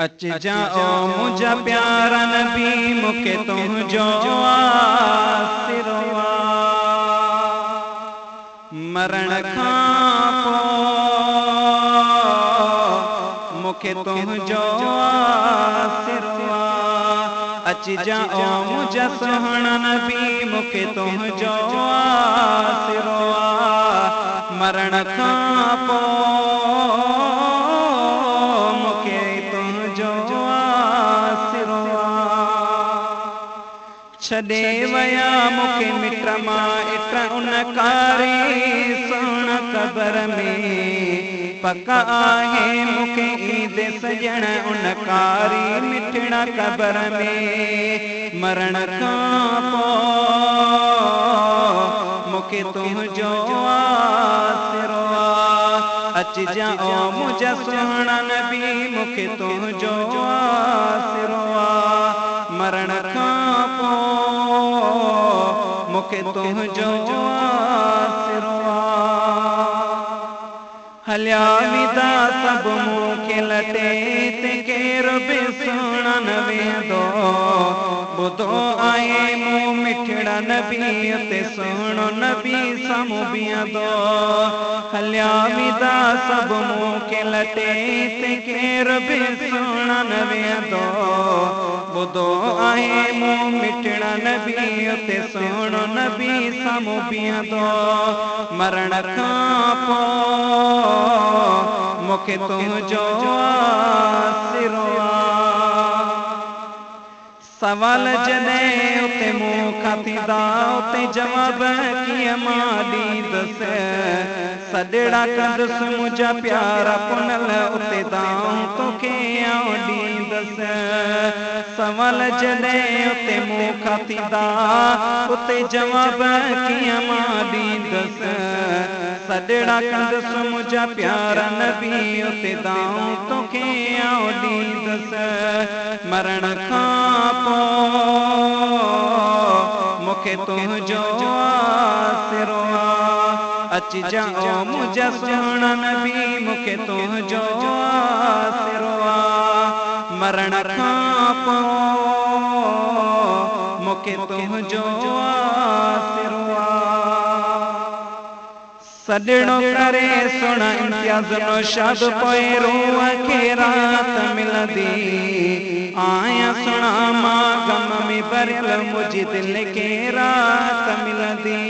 अच जाओ मुझा प्यारा नबी मुके तुझो आसिरवा मरण खां पोइ मुके तुझो आसिरवा अच जाओ मुझा सुहणा नबी मुके तुझो आसिरवा मरण खां पोइ मुके तुझो आसिरवा छॾे वया मुके मिट मां इट उन कारी सोण क़बर में पका आहे मुके ईद सजण उन कारी मिठड़ा क़बर में मरण खां पोइ मुके तुझो आसिरवा अच जाओ मुझा सुहणा नबी मुके तुझो आसिरवा मरण खां पोइ मुके तुझो आसिरवा हलिया विदा सब मुखे लटे ते केर बि सुणन वेंदो ॿुधो आहे मूं मिठड़ा नबी ते सुहिणो नबी साम्हूं बीहंदो हलिया विदा सब मुखे लटे ते केर बि सुणन वेंदो ॿुधो आहे मूं मिठड़ा नबी ते सुहिणो नबी साम्हूं बीहंदो मरण खां पोइ मुके तुझो आसिरवा सवाल जॾहिं उते मूंखां थींदा उते जवाब कीअं मां ॾींदुसि सॾड़ा कंदुसि मुंहिंजा प्यारा पुनल उते दाऊं तोखे आउं ॾींदुसि सवाल जॾहिं उते मूंखां थींदा उते जवाब कीअं मां ॾींदुसि सॾड़ा कंदुसि मुंहिंजा प्यारा नबी उते दाऊं तोखे आउं ॾींदुसि मरण खां पोइ मुके तुझो आसिरवा अच जाओ मुझा सुहणा नबी मुके तुझो आसिरवा मरण खां पोइ मुके तुझो आसिरवा सॾड़ो करे सुण इम्तियाज़ नौशाद पोइ रूह खे रात मिलंदी आया सुणा मां गम में भरियल मुंहिंजी दिलि खे रात मिलंदी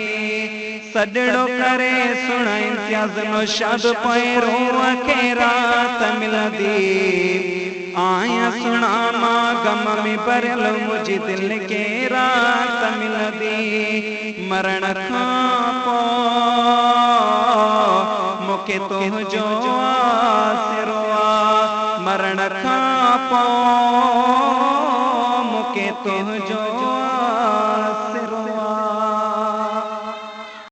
सॾड़ो करे सुण इम्तियाज़ नौशाद पोइ रूह खे रात मिलंदी आया सुणा मां गम में भरियल मुंहिंजी दिलि खे रात मिलंदी मरण खां पोइ मुके तुझो आसिरवा मरण खां पोइ मुके तुझो